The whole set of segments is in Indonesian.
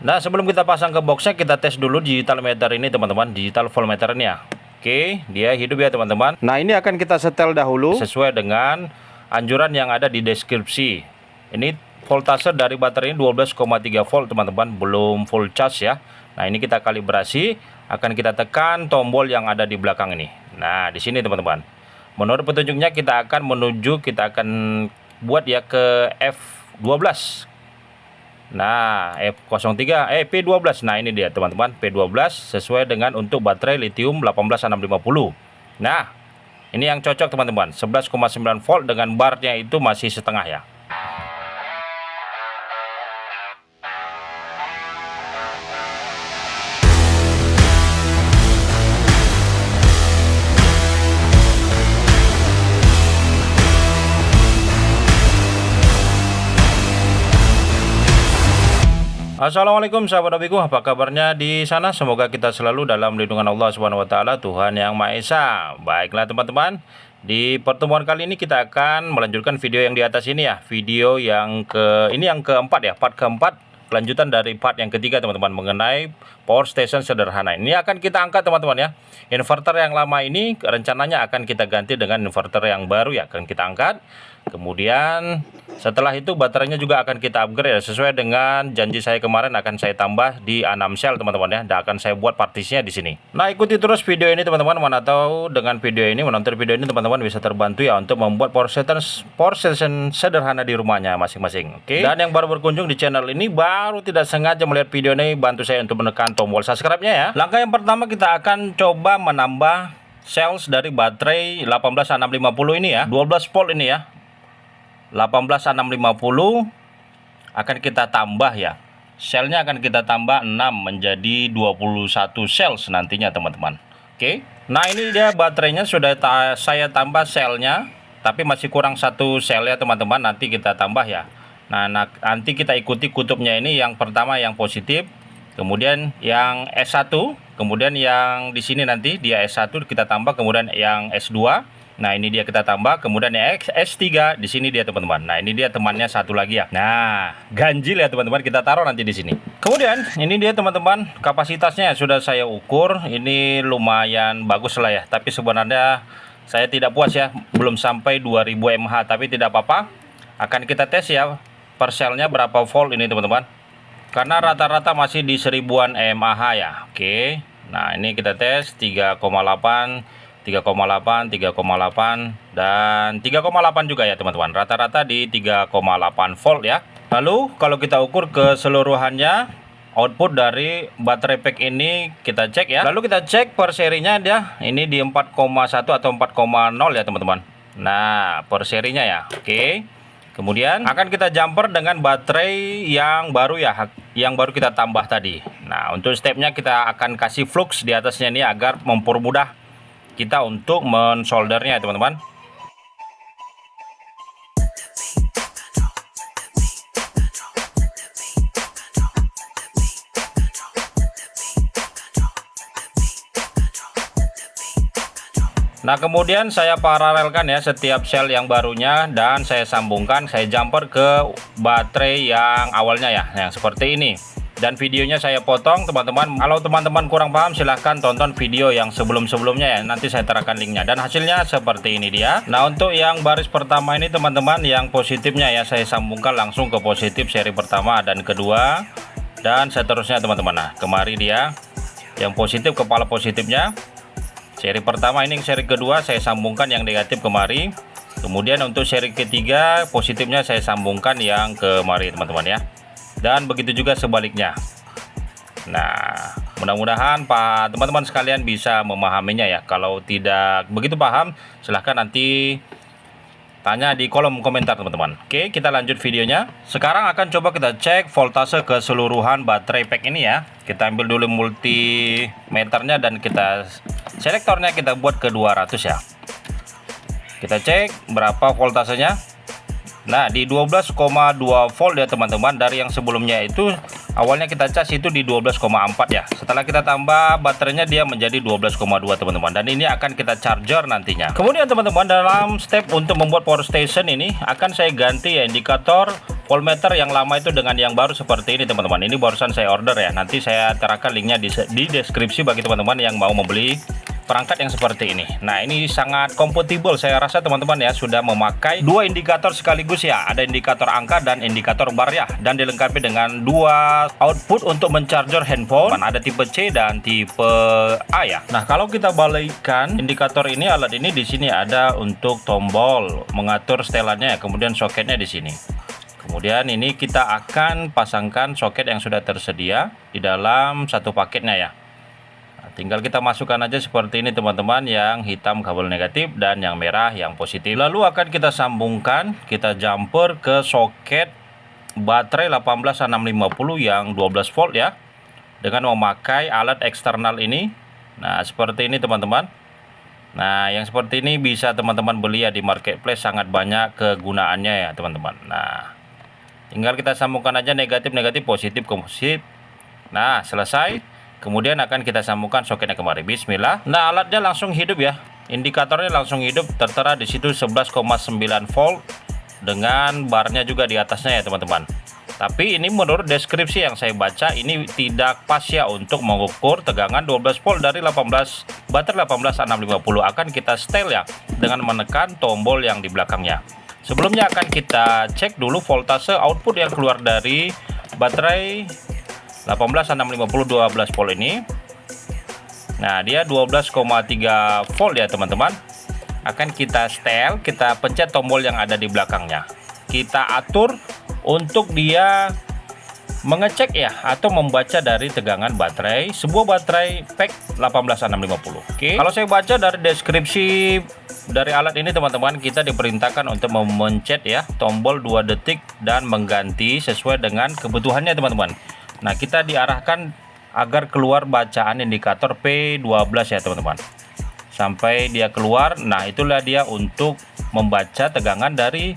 Nah, sebelum kita pasang ke boxnya, kita tes dulu digital meter ini teman-teman, digital voltmeternya. Oke, dia hidup ya teman-teman. Nah, ini akan kita setel dahulu sesuai dengan anjuran yang ada di deskripsi. Ini voltase dari baterai ini 12,3 volt teman-teman, belum full charge ya. Nah, ini kita kalibrasi, akan kita tekan tombol yang ada di belakang ini. Nah, di sini teman-teman. Menurut petunjuknya kita akan buat ya ke F12. Nah, P12. Nah, ini dia teman-teman, P12 sesuai dengan untuk baterai lithium 18650. Nah, ini yang cocok teman-teman, 11,9 volt dengan barnya itu masih setengah ya. Assalamualaikum sahabat hobiku, apa kabarnya di sana? Semoga kita selalu dalam lindungan Allah Subhanahu wa taala, Tuhan yang Maha Esa. Baiklah teman-teman, di pertemuan kali ini kita akan melanjutkan video yang di atas ini ya. Video yang keempat ya, part keempat, kelanjutan dari part yang ketiga teman-teman, mengenai power station sederhana. Ini akan kita angkat teman-teman ya. Inverter yang lama ini rencananya akan kita ganti dengan inverter yang baru ya, akan kita angkat. Kemudian setelah itu baterainya juga akan kita upgrade ya, sesuai dengan janji saya kemarin, akan saya tambah di 6 sel teman-teman ya, dan akan saya buat partisinya di sini. Nah, ikuti terus video ini teman-teman, mana tahu dengan video ini, menonton video ini teman-teman bisa terbantu ya untuk membuat power station sederhana di rumahnya masing-masing. Oke. Dan yang baru berkunjung di channel ini, baru tidak sengaja melihat video ini, bantu saya untuk menekan tombol subscribe-nya ya. Langkah yang pertama kita akan coba menambah cells dari baterai 18650 ini ya, 12 volt ini ya. 18650 akan kita tambah ya, selnya akan kita tambah 6 menjadi 21 cells nantinya teman-teman. Oke, nah ini dia baterainya sudah saya tambah selnya, tapi masih kurang satu sel ya teman-teman, nanti kita tambah ya. Nah, nanti kita ikuti kutubnya ini, yang pertama yang positif, kemudian yang S1, kemudian yang di sini nanti dia S1 kita tambah, kemudian yang S2. Nah, ini dia kita tambah, kemudian yang S3 di sini dia teman-teman. Nah, ini dia temannya satu lagi ya. Nah, ganjil ya teman-teman, kita taruh nanti di sini. Kemudian ini dia teman-teman, kapasitasnya sudah saya ukur, ini lumayan bagus lah ya. Tapi sebenarnya saya tidak puas ya, belum sampai 2000 mAh, tapi tidak apa-apa. Akan kita tes ya per selnya berapa volt ini teman-teman. Karena rata-rata masih di 1000-an mAh ya. Oke. Nah, ini kita tes 3,8, 3,8, 3,8, dan 3,8 juga ya teman-teman. Rata-rata di 3,8 volt ya. Lalu kalau kita ukur keseluruhannya, output dari baterai pack ini kita cek ya. Lalu kita cek per serinya dia ini di 4,1 atau 4,0 ya teman-teman. Nah, per serinya ya. Oke. Kemudian akan kita jumper dengan baterai yang baru ya, yang baru kita tambah tadi. Nah, untuk stepnya kita akan kasih flux di atasnya ini agar mempermudah kita untuk mensoldernya ya teman-teman. Nah, kemudian saya paralelkan ya setiap sel yang barunya, dan saya sambungkan, saya jumper ke baterai yang awalnya ya, yang seperti ini. Dan videonya saya potong teman-teman. Kalau teman-teman kurang paham, silahkan tonton video yang sebelum-sebelumnya ya, nanti saya terapkan linknya. Dan hasilnya seperti ini dia. Nah, untuk yang baris pertama ini teman-teman, yang positifnya ya, saya sambungkan langsung ke positif seri pertama dan kedua, dan seterusnya teman-teman. Nah, kemari dia yang positif, kepala positifnya seri pertama, ini seri kedua saya sambungkan yang negatif kemari. Kemudian untuk seri ketiga positifnya saya sambungkan yang kemari teman-teman ya. Dan begitu juga sebaliknya. Nah, mudah-mudahan teman-teman sekalian bisa memahaminya ya. Kalau tidak begitu paham, silahkan nanti tanya di kolom komentar teman-teman. Oke, kita lanjut videonya. Sekarang akan coba kita cek voltase keseluruhan baterai pack ini ya. Kita ambil dulu multimeternya dan kita selektornya kita buat ke 200 ya. Kita cek berapa voltasenya. Nah, di 12,2 volt ya teman-teman. Dari yang sebelumnya itu Awalnya kita cas itu di 12,4 ya. Setelah kita tambah baterainya dia menjadi 12,2 teman-teman. Dan ini akan kita charger nantinya. Kemudian teman-teman, dalam step untuk membuat power station ini akan saya ganti ya indikator voltmeter yang lama itu dengan yang baru seperti ini teman-teman. Ini barusan saya order ya. Nanti saya terapkan linknya di deskripsi bagi teman-teman yang mau membeli perangkat yang seperti ini. Nah, ini sangat kompatibel saya rasa teman-teman ya, sudah memakai dua indikator sekaligus ya. Ada indikator angka dan indikator bar ya, dan dilengkapi dengan dua output untuk mencharger handphone. Ada tipe C dan tipe A ya. Nah, kalau kita balikkan indikator ini, alat ini di sini ada untuk tombol mengatur setelannya ya, kemudian soketnya di sini. Kemudian ini kita akan pasangkan soket yang sudah tersedia di dalam satu paketnya ya. Tinggal kita masukkan aja seperti ini teman-teman, yang hitam kabel negatif dan yang merah yang positif. Lalu akan kita sambungkan, kita jumper ke soket baterai 18650 yang 12 volt ya, dengan memakai alat eksternal ini. Nah, seperti ini teman-teman. Nah, yang seperti ini bisa teman-teman beli ya di marketplace, sangat banyak kegunaannya ya teman-teman. Nah, tinggal kita sambungkan aja negatif positif positif. Nah, selesai. Kemudian akan kita sambungkan soketnya kembali. Bismillah. Nah, alatnya langsung hidup ya. Indikatornya langsung hidup, tertera di situ 11,9 volt dengan barnya juga di atasnya ya teman-teman. Tapi ini menurut deskripsi yang saya baca ini tidak pas ya untuk mengukur tegangan 12 volt dari baterai 18650. Akan kita setel ya dengan menekan tombol yang di belakangnya. Sebelumnya akan kita cek dulu voltase output yang keluar dari baterai 18650 12 volt ini. Nah, dia 12,3 volt ya teman-teman. Akan kita setel, kita pencet tombol yang ada di belakangnya. Kita atur untuk dia mengecek ya atau membaca dari tegangan baterai, sebuah baterai pack 18650. Oke. Kalau saya baca dari deskripsi dari alat ini teman-teman, kita diperintahkan untuk memencet ya tombol 2 detik dan mengganti sesuai dengan kebutuhannya teman-teman. Nah, kita diarahkan agar keluar bacaan indikator P12 ya teman-teman. Sampai dia keluar, nah itulah dia untuk membaca tegangan dari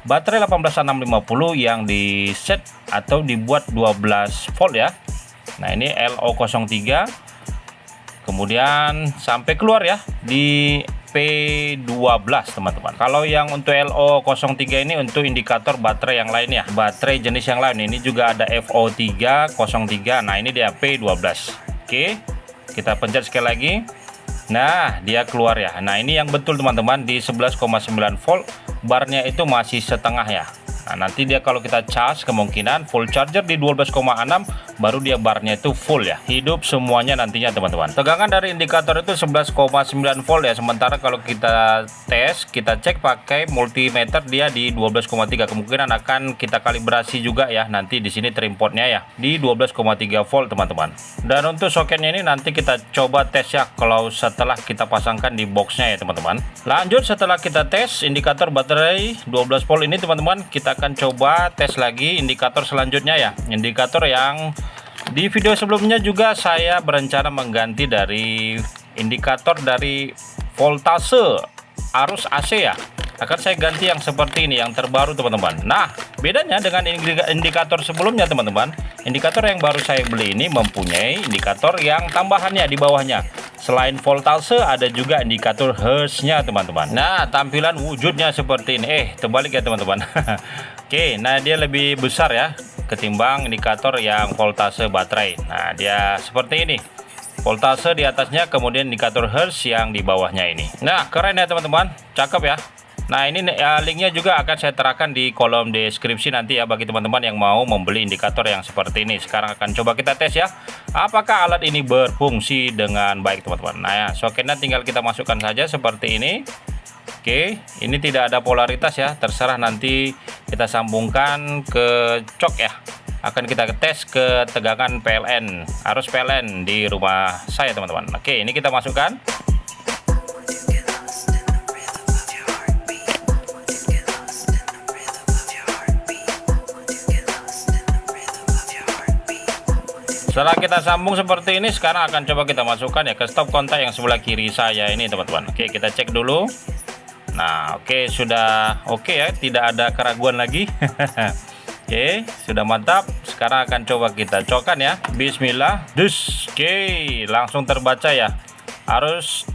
baterai 18650 yang di set atau dibuat 12 volt ya. Nah, ini LO03. Kemudian sampai keluar ya di P12 teman-teman. Kalau yang untuk LO03 ini untuk indikator baterai yang lain ya, baterai jenis yang lain. Ini juga ada FO303. Nah, ini dia P12. Oke, kita pencet sekali lagi. Nah, dia keluar ya. Nah, ini yang betul teman-teman, di 11,9 volt barnya itu masih setengah ya. Nah, nanti dia kalau kita charge kemungkinan full charger di 12,6 baru dia barnya itu full ya, hidup semuanya nantinya teman-teman. Tegangan dari indikator itu 11,9 volt ya. Sementara kalau kita tes, kita cek pakai multimeter, dia di 12,3. Kemungkinan akan kita kalibrasi juga ya nanti di sini trim-portnya ya di 12,3 volt teman-teman. Dan untuk soketnya ini nanti kita coba tes ya kalau setelah kita pasangkan di boxnya ya teman-teman. Lanjut, setelah kita tes indikator baterai 12 volt ini teman-teman, kita akan coba tes lagi indikator selanjutnya ya. Indikator yang di video sebelumnya juga saya berencana mengganti dari indikator dari voltase arus AC ya. Akan saya ganti yang seperti ini, yang terbaru teman-teman. Nah, bedanya dengan indikator sebelumnya teman-teman, indikator yang baru saya beli ini mempunyai indikator yang tambahannya di bawahnya. Selain voltase ada juga indikator hertznya teman-teman. Nah, tampilan wujudnya seperti ini. Terbalik ya teman-teman. Oke, nah dia lebih besar ya ketimbang indikator yang voltase baterai. Nah, dia seperti ini. Voltase di atasnya, kemudian indikator hertz yang di bawahnya ini. Nah, keren ya teman-teman. Cakep ya. Nah, ini linknya juga akan saya terapkan di kolom deskripsi nanti ya bagi teman-teman yang mau membeli indikator yang seperti ini. Sekarang akan coba kita tes ya, apakah alat ini berfungsi dengan baik teman-teman. Nah ya, soketnya tinggal kita masukkan saja seperti ini. Oke, ini tidak ada polaritas ya, terserah nanti kita sambungkan ke cok ya. Akan kita tes ke tegangan PLN, arus PLN di rumah saya teman-teman. Oke, ini kita masukkan. Setelah kita sambung seperti ini, sekarang akan coba kita masukkan ya ke stop kontak yang sebelah kiri saya ini teman-teman. Oke, kita cek dulu. Nah, oke, sudah oke ya, tidak ada keraguan lagi. Oke, sudah mantap. sekarang akan coba kita colokkan ya. Bismillah. Dus. Oke, langsung terbaca ya. Arus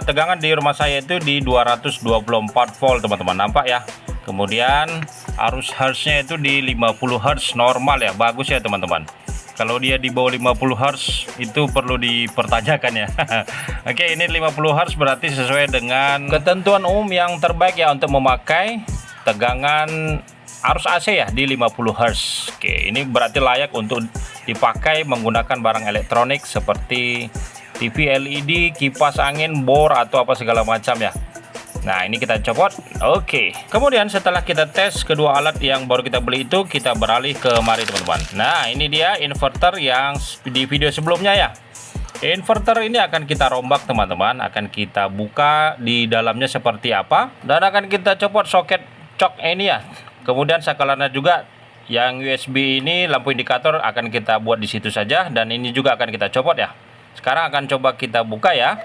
tegangan di rumah saya itu di 224 volt teman-teman, nampak ya. Kemudian arus hertznya itu di 50 Hz normal ya, bagus ya teman-teman. Kalau dia di bawah 50 Hz itu perlu dipertanyakan ya. Oke, ini 50 Hz berarti sesuai dengan ketentuan umum yang terbaik ya untuk memakai tegangan arus AC ya di 50 Hz. Oke, ini berarti layak untuk dipakai menggunakan barang elektronik seperti TV LED, kipas angin, bor atau apa segala macam ya. Nah, ini kita copot. Oke. Kemudian setelah kita tes kedua alat yang baru kita beli itu, kita beralih ke mari teman-teman. Nah, ini dia inverter yang di video sebelumnya ya. Inverter ini akan kita rombak teman-teman, akan kita buka di dalamnya seperti apa, dan akan kita copot soket cok ini ya. Kemudian saklarnya juga yang USB ini, lampu indikator akan kita buat di situ saja, dan ini juga akan kita copot ya. Sekarang akan coba kita buka ya.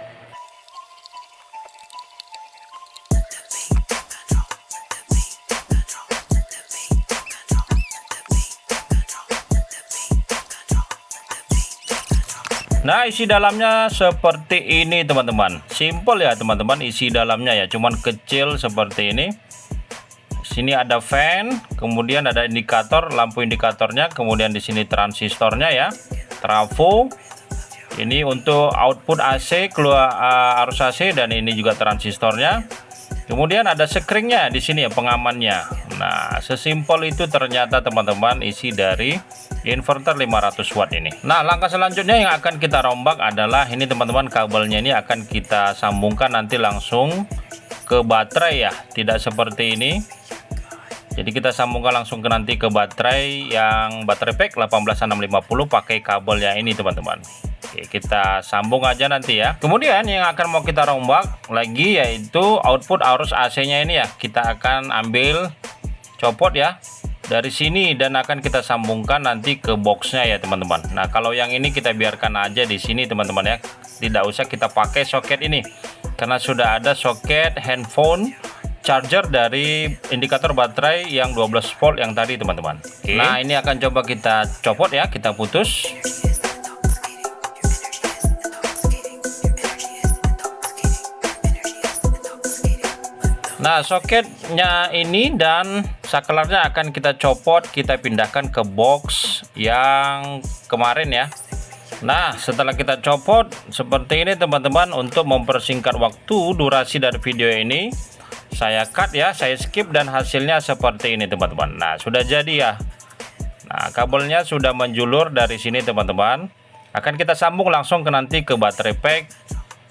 Nah, isi dalamnya seperti ini teman-teman. Simple ya teman-teman isi dalamnya ya, cuman kecil seperti ini. Sini ada fan, kemudian ada indikator, lampu indikatornya, kemudian di sini transistornya ya, trafo. Ini untuk output AC, keluar arus AC, dan ini juga transistornya. Kemudian ada screennya di sini ya, pengamannya. Nah, sesimpel itu ternyata teman-teman isi dari inverter 500 watt ini. Nah, langkah selanjutnya yang akan kita rombak adalah ini teman-teman, kabelnya ini akan kita sambungkan nanti langsung ke baterai ya, tidak seperti ini. Jadi kita sambungkan langsung ke nanti ke baterai yang baterai pack 18650 pakai kabel yang ini teman-teman. Oke, kita sambung aja nanti ya. Kemudian yang akan mau kita rombak lagi yaitu output arus AC-nya ini ya. Kita akan ambil copot ya dari sini dan akan kita sambungkan nanti ke boxnya ya teman-teman. Nah, kalau yang ini kita biarkan aja di sini teman-teman ya. Tidak usah kita pakai soket ini karena sudah ada soket handphone charger dari indikator baterai yang 12 volt yang tadi teman-teman. Nah, ini akan coba kita copot ya, kita putus. Nah, soketnya ini dan saklarnya akan kita copot, kita pindahkan ke box yang kemarin ya. Nah, setelah kita copot seperti ini teman-teman, untuk mempersingkat waktu durasi dari video ini, saya cut ya, saya skip, dan hasilnya seperti ini teman-teman. Nah, sudah jadi ya. Nah, kabelnya sudah menjulur dari sini teman-teman. Akan kita sambung langsung ke nanti ke baterai pack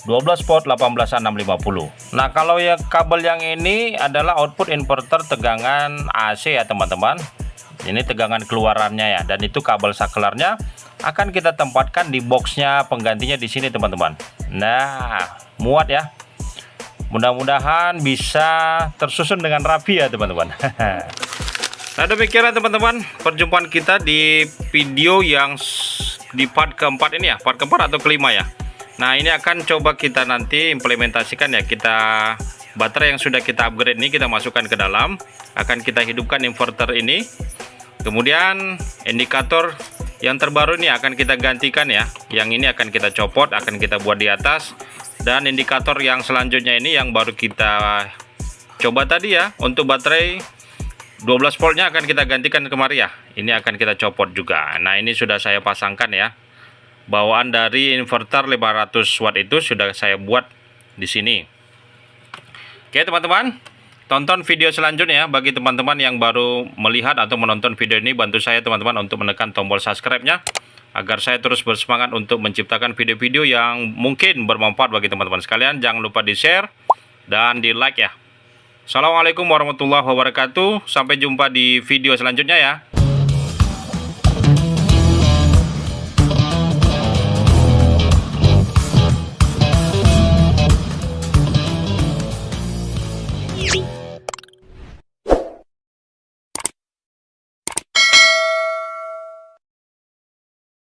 12 volt 18650. Nah, kalau ya kabel yang ini adalah output inverter tegangan AC ya teman-teman. Ini tegangan keluarannya ya, dan itu kabel saklarnya akan kita tempatkan di boxnya penggantinya di sini teman-teman. Nah, muat ya. Mudah-mudahan bisa tersusun dengan rapi ya teman-teman. Nah, demikianlah teman-teman perjumpaan kita di video yang di part keempat ini ya, part keempat atau kelima ya. Nah, ini akan coba kita nanti implementasikan ya. Kita baterai yang sudah kita upgrade ini kita masukkan ke dalam, akan kita hidupkan inverter ini. Kemudian indikator yang terbaru ini akan kita gantikan ya. Yang ini akan kita copot, akan kita buat di atas. Dan indikator yang selanjutnya ini yang baru kita coba tadi ya, untuk baterai 12 voltnya akan kita gantikan kemari ya. Ini akan kita copot juga. Nah, ini sudah saya pasangkan ya. Bawaan dari inverter 500 watt itu sudah saya buat di sini. Oke teman-teman, tonton video selanjutnya ya. Bagi teman-teman yang baru melihat atau menonton video ini, bantu saya teman-teman untuk menekan tombol subscribe-nya agar saya terus bersemangat untuk menciptakan video-video yang mungkin bermanfaat bagi teman-teman sekalian. Jangan lupa di-share dan di-like ya. Assalamualaikum warahmatullahi wabarakatuh. Sampai jumpa di video selanjutnya ya.